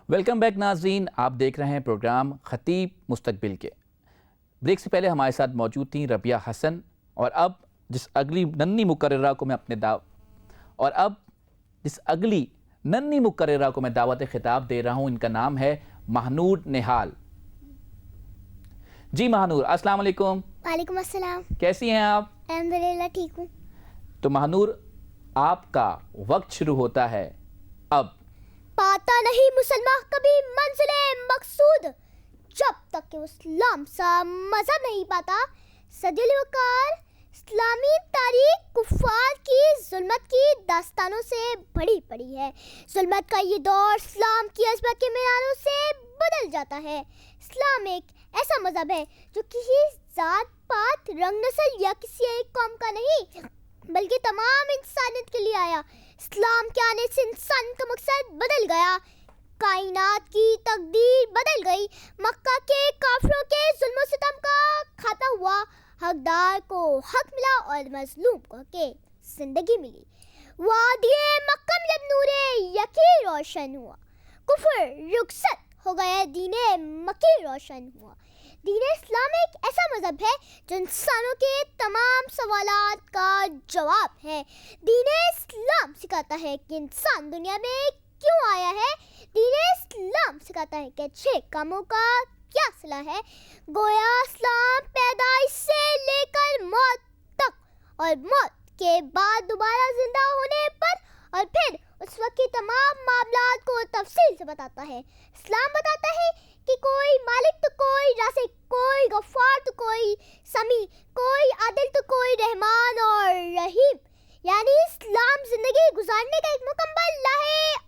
Welcome back ناظرین، آپ دیکھ رہے ہیں پروگرام خطیب مستقبل کے۔ بریک سے پہلے ہمارے ساتھ موجود تھیں ربیہ حسن، اور اب جس اگلی ننھی مقررہ کو میں دعوت خطاب دے رہا ہوں، ان کا نام ہے ماہنور نہال۔ جی ماہنور، السلام علیکم۔ وعلیکم السلام۔ کیسی ہیں آپ؟ الحمدللہ ٹھیک ہوں۔ تو ماہنور، آپ کا وقت شروع ہوتا ہے اب۔ پاتا نہیں مسلمان کبھی منزل مقصود، جب تک کہ اسلام سا مذہب نہیں پاتا۔ صدی الوقار اسلامی تاریخ کفار کی ظلمت کی داستانوں سے بھری پڑی ہے۔ ظلمت کا یہ دور اسلام کی عظمت کے میناروں سے بدل جاتا ہے۔ اسلام ایک ایسا مذہب ہے جو کسی ذات پات رنگ نسل یا کسی ایک قوم کا نہیں بلکہ تمام انسانیت کے لیے آیا۔ اسلام کے آنے سے انسان کا مقصد بدل گیا، کائنات کی تقدیر بدل گئی۔ مکہ کے کافروں کے ظلم و ستم کا خاتمہ ہوا، حقدار کو حق ملا اور مظلوم کو کہ زندگی ملی۔ وادی مکہ میں جب نور یقین روشن ہوا، کفر رخصت ہو گیا، دین مکی روشن ہوا۔ دین اسلام ایک ایسا مذہب ہے جو انسانوں کے تمام سوالات کا جواب ہے۔ دین اسلام سکھاتا ہے کہ انسان دنیا میں کیوں آیا ہے۔ دین اسلام سکھاتا ہے کہ اچھے کاموں کا کیا صلاح ہے۔ گویا اسلام پیدائش سے لے کر موت تک، اور موت کے بعد دوبارہ زندہ ہونے پر، اور پھر اس وقت کے تمام معاملات کو تفصیل سے بتاتا ہے۔ اسلام بتاتا ہے کہ کوئی مالک تو کوئی رازق، کوئی غفار تو کوئی سمیع، کوئی عادل تو کوئی رحمان اور رحیم۔ یعنی اسلام زندگی گزارنے کا ایک مکمل راہ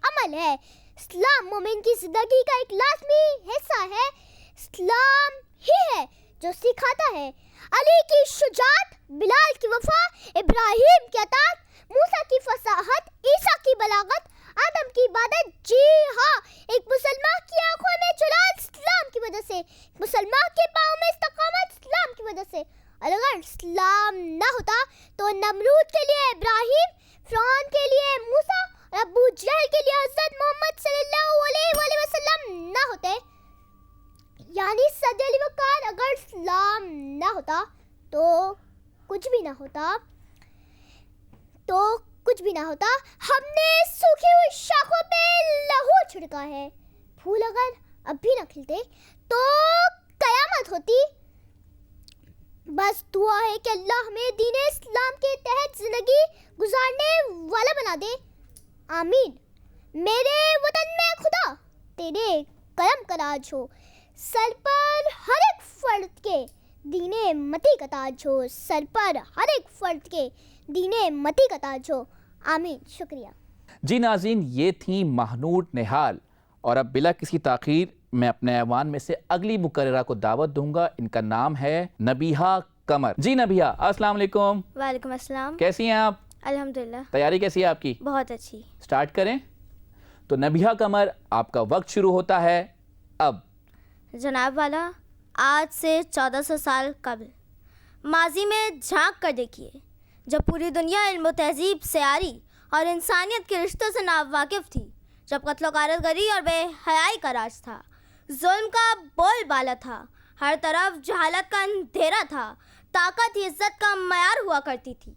عمل ہے۔ اسلام مومن کی زندگی کا ایک لازمی حصہ ہے۔ اسلام ہی ہے جو سکھاتا ہے علی کی شجاعت، بلال کی وفا، ابراہیم کی اطاعت، موسیٰ کی فصاحت، عیسیٰ کی بلاغت، آدم کی عبادت۔ جی ہاں، ایک مسلمان کی آنکھوں میں جلال اسلام کی وجہ سے، مسلمان کے پاؤں میں استقامت اسلام کی وجہ سے۔ اور اگر اسلام نہ ہوتا تو نمرود کے لیے ابراہیم، فرعون کے لیے موسیٰ، اور ابو جہل کے لیے حضرت محمد صلی اللہ علیہ وآلہ وسلم نہ ہوتے۔ یعنی صدی الوقار اگر اسلام نہ ہوتا تو کچھ بھی نہ ہوتا، ہم نے سوکھی ہوئی شاخوں پہ لہو چھڑکا ہے۔ پھول اگر اب بھی نہ کھلتے تو قیامت ہوتی۔ بس دعا ہے کہ اللہ ہمیں دین اسلام کے تحت زندگی گزارنے والا بنا دے، آمین۔ میرے وطن میں خدا تیرے کرم کا راج ہو، سر پر ہر ایک فرد کے دین متی کا تاج ہو، سر پر ہر ایک فرد کے دین متی کا تاج ہو، آمین۔ شکریہ۔ جی ناظرین، یہ تھیں ماہنور نہال، اور اب بلا کسی تاخیر میں اپنے ایوان میں سے اگلی مقررہ کو دعوت دوں گا۔ ان کا نام ہے نبیہہ قمر۔ جی نبیہہ، السلام علیکم۔ وعلیکم السلام۔ کیسی ہیں آپ؟ الحمدللہ تیاری کیسی ہے آپ کی؟ بہت اچھی۔ سٹارٹ کریں۔ تو نبیہہ قمر، آپ کا وقت شروع ہوتا ہے اب۔ جناب والا، آج سے 1400 سال قبل ماضی میں جھانک کر دیکھیے، جب پوری دنیا علم و تہذیب، سیاری اور انسانیت کے رشتوں سے ناواقف تھی، جب قتل و غارت گری اور بے حیائی کا راج تھا، ظلم کا بول بالا تھا، ہر طرف جہالت کا اندھیرا تھا، طاقت ہی عزت کا معیار ہوا کرتی تھی،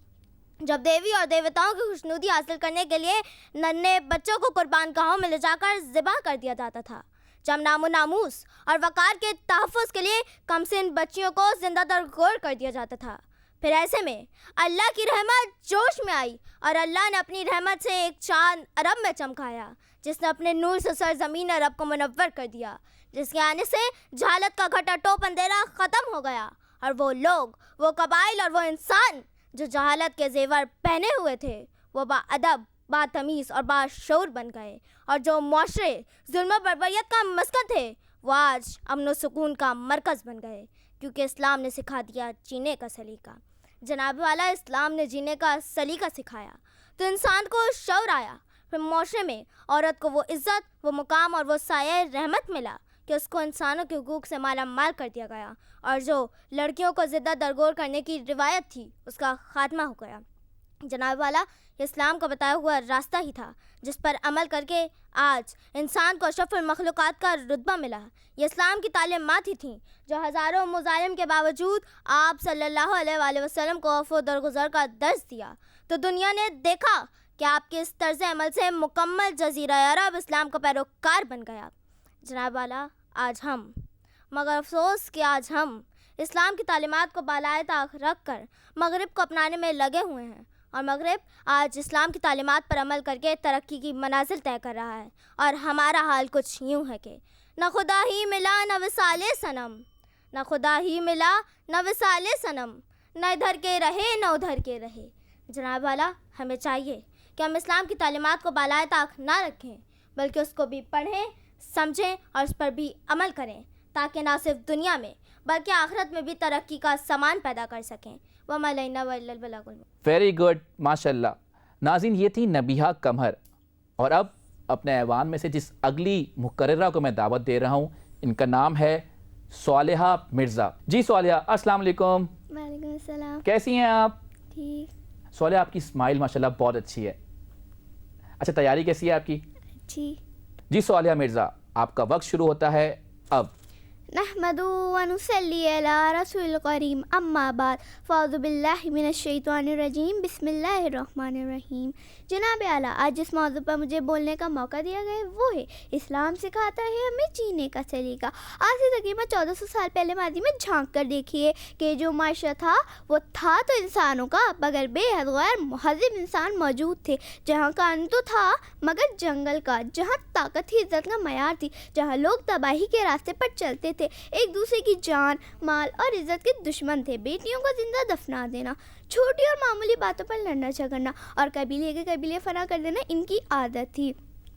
جب دیوی اور دیوتاؤں کی خوشنودی حاصل کرنے کے لیے ننھے بچوں کو قربان گاہوں میں لے جا کر ذبح کر دیا جاتا تھا، جب نام و ناموس اور وقار کے تحفظ کے لیے کمسن بچیوں کو زندہ درگور کر دیا جاتا تھا، پھر ایسے میں اللہ کی رحمت جوش میں آئی، اور اللہ نے اپنی رحمت سے ایک چاند عرب میں چمکایا، جس نے اپنے نور سے سرزمین عرب کو منور کر دیا، جس کے آنے سے جہالت کا گھٹا ٹوپ اندھیرا ختم ہو گیا، اور وہ لوگ، وہ قبائل اور وہ انسان جو جہالت کے زیور پہنے ہوئے تھے، وہ با ادب، با تمیز اور با شعور بن گئے، اور جو معاشرے ظلم و بربریت کا مسکن تھے، وہ آج امن و سکون کا مرکز بن گئے، کیونکہ اسلام نے سکھا دیا جینے کا سلیقہ۔ جناب والا، اسلام نے جینے کا سلیقہ سکھایا تو انسان کو شعور آیا، پھر معاشرے میں عورت کو وہ عزت، وہ مقام اور وہ سایہ رحمت ملا کہ اس کو انسانوں کے حقوق سے مالا مال کر دیا گیا، اور جو لڑکیوں کو زدہ درگور کرنے کی روایت تھی، اس کا خاتمہ ہو گیا۔ جناب والا، یہ اسلام کا بتایا ہوا راستہ ہی تھا جس پر عمل کر کے آج انسان کو اشرف المخلوقات کا رتبہ ملا۔ یہ اسلام کی تعلیمات ہی تھیں جو ہزاروں مظالم کے باوجود آپ صلی اللہ علیہ وآلہ وسلم کو عفو و درگزر کا درس دیا، تو دنیا نے دیکھا کہ آپ کے اس طرز عمل سے مکمل جزیرہ عرب اسلام کا پیروکار بن گیا۔ جناب والا، آج ہم، مگر افسوس کہ آج ہم اسلام کی تعلیمات کو بالائے طاق رکھ کر مغرب کو اپنانے میں لگے ہوئے ہیں، اور مغرب آج اسلام کی تعلیمات پر عمل کر کے ترقی کی منازل طے کر رہا ہے، اور ہمارا حال کچھ یوں ہے کہ نہ خدا ہی ملا نہ وصال صنم، نہ خدا ہی ملا نہ وصال صنم، نہ ادھر کے رہے نہ ادھر کے رہے۔ جناب والا، ہمیں چاہیے کہ ہم اسلام کی تعلیمات کو بالائے طاق نہ رکھیں بلکہ اس کو بھی پڑھیں، سمجھیں اور اس پر بھی عمل کریں، تاکہ نہ صرف دنیا میں بلکہ آخرت میں بھی ترقی کا سامان پیدا کر سکیں۔ وَمَا عَلَيْنَا وَإِلَّا الْبَلَاغُ الْمُبِينُ۔ ویری گڈ، ماشاء اللہ۔ ناظرین، یہ تھی نبیہہ قمر، اور اب اپنے ایوان میں سے جس اگلی مقررہ کو میں دعوت دے رہا ہوں، ان کا نام ہے صالحہ مرزا۔ جی صالحہ، السلام علیکم۔ وعلیکم السلام۔ کیسی ہیں آپ؟ ٹھیک۔ صالحہ، آپ کی اسمائل ماشاءاللہ بہت اچھی ہے۔ اچھا، تیاری کیسی ہے آپ کی؟ اچھی۔ جی صالحہ مرزا، آپ کا وقت شروع ہوتا ہے اب۔ نحمدہ ونصلی علی رسول الکریم، اما بعد، فاعوذ باللہ من الشیطان الرجیم، بسم اللہ الرحمن الرحیم۔ جناب اعلیٰ، آج جس موضوع پر مجھے بولنے کا موقع دیا گیا ہے وہ ہے اسلام سکھاتا ہے ہمیں جینے کا سلیقہ۔ آج سے تقریباً 1400 سال پہلے ماضی میں جھانک کر دیکھیے کہ جو معاشرہ تھا وہ تھا تو انسانوں کا، مگر بے حد غیر مہذب انسان موجود تھے، جہاں قانون تو تھا مگر جنگل کا، جہاں طاقت ہی عزت کا معیار تھی، جہاں لوگ تباہی کے راستے پر چلتے تھے، ایک دوسرے کی جان، مال اور عزت کے دشمن تھے۔ بیٹیوں کو زندہ دفنا دینا، چھوٹی اور معمولی باتوں پر لڑنا جھگڑنا اور قبیلے کے قبیلے فنا کر دینا ان کی عادت تھی۔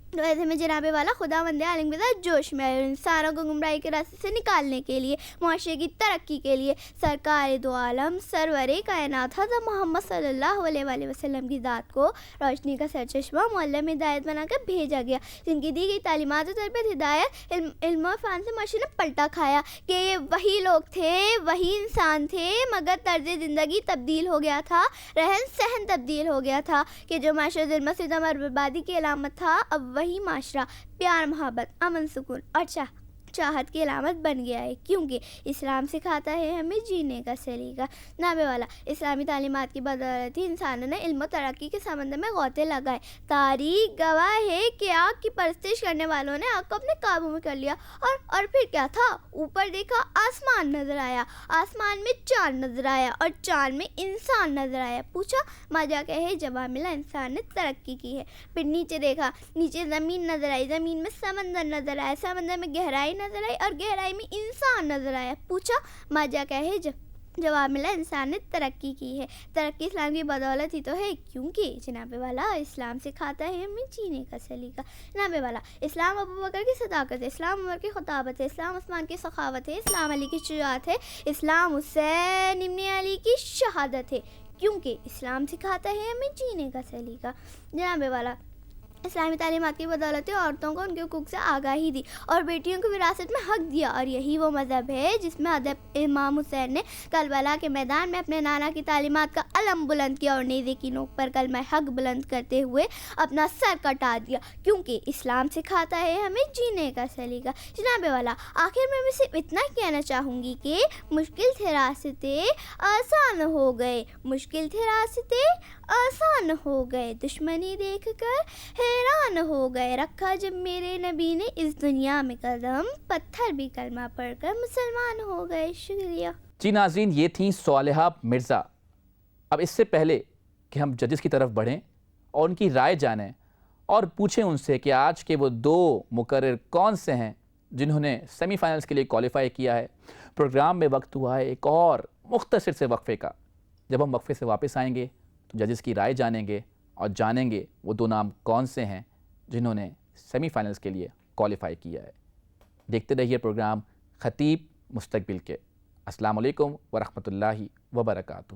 تو ایسے میں جناب والا خداوند عالم کے ساتھ جوش میں آئے، انسانوں کو گمراہی کے راستے سے نکالنے کے لیے، معاشرے کی ترقی کے لیے سرکار دو عالم سرور کائنات حضرت محمد صلی اللہ علیہ وآلہ وسلم کی ذات کو روشنی کا سرچشمہ، معلم ہدایت بنا کر بھیجا گیا، جن کی دی گئی تعلیمات و تربیت ہدایت علم و فن سے معاشرے نے پلٹا کھایا کہ یہ وہی لوگ تھے، وہی انسان تھے، مگر طرز زندگی تبدیل ہو گیا تھا، رہن سہن تبدیل ہو گیا تھا کہ جو معاشرہ ظلم ستم اور بربادی کی علامت تھا، اب وہی معاشرہ پیار، محبت، امن، سکون اور چاہت کی علامت بن گیا ہے، کیونکہ اسلام سکھاتا ہے ہمیں جینے کا سلیقہ۔ نابے والا، اسلامی تعلیمات کی بدولت ہی انسانوں نے علم و ترقی کے سمندر میں غوطے لگائے۔ تاریخ گواہ ہے کہ آگ کی پرستش کرنے والوں نے آگ کو اپنے قابو میں کر لیا، اور پھر کیا تھا؟ اوپر دیکھا آسمان نظر آیا، آسمان میں چاند نظر آیا اور چاند میں انسان نظر آیا۔ پوچھا ماجا کہ ہے، جواب ملا انسان نے ترقی کی ہے۔ پھر نیچے دیکھا، نیچے زمین نظر آئی، زمین میں سمندر نظر آیا، سمندر میں گہرائی نظر آئی اور گہرائی میں انسان نظر آیا۔ پوچھا ماجا کہ ہے، جواب ملا انسان نے ترقی کی ہے۔ ترقی اسلام کی بدولت ہی تو ہے، کیونکہ جناب والا اسلام سکھاتا ہے ہمیں جینے کا سلیقہ۔ جناب والا، اسلام ابو بکر کی صداقت ہے، اسلام عمر کی خطابت ہے، اسلام عثمان کی سخاوت ہے، اسلام علی کی شجاعت ہے، اسلام حسین ابن علی کی شہادت ہے، کیونکہ اسلام سکھاتا ہے ہمیں جینے کا سلیقہ۔ جناب والا، اسلامی تعلیمات کی بدولت عورتوں کو ان کے حقوق سے آگاہی دی اور بیٹیوں کو وراثت میں حق دیا، اور یہی وہ مذہب ہے جس میں حضرت امام حسین نے کربلا کے میدان میں اپنے نانا کی تعلیمات کا علم بلند کیا اور نیزے کی نوک پر کلمہ حق بلند کرتے ہوئے اپنا سر کٹا دیا، کیونکہ اسلام سکھاتا ہے ہمیں جینے کا سلیقہ۔ جناب والا، آخر میں صرف اتنا کہنا چاہوں گی کہ مشکل تھے راستے آسان ہو گئے، مشکل تھے راستے آسان ہو گئے، دشمنی دیکھ کر حیران ہو گئے، رکھا جب میرے نبی نے اس دنیا میں قدم، پتھر بھی کلمہ پڑھ کر مسلمان ہو گئے۔ شکریہ۔ جی ناظرین، یہ تھیں صالحہ مرزا۔ اب اس سے پہلے کہ ہم ججز کی طرف بڑھیں اور ان کی رائے جانیں اور پوچھیں ان سے کہ آج کے وہ دو مقرر کون سے ہیں جنہوں نے سیمی فائنلز کے لیے کوالیفائی کیا ہے، پروگرام میں وقت ہوا ہے ایک اور مختصر سے وقفے کا۔ جب ہم وقفے سے واپس آئیں گے تو ججز کی رائے جانیں گے اور جانیں گے وہ دو نام کون سے ہیں جنہوں نے سیمی فائنلز کے لیے کوالیفائی کیا ہے۔ دیکھتے رہیے پروگرام خطیب مستقبل کے۔ السلام علیکم ورحمۃ اللہ وبرکاتہ۔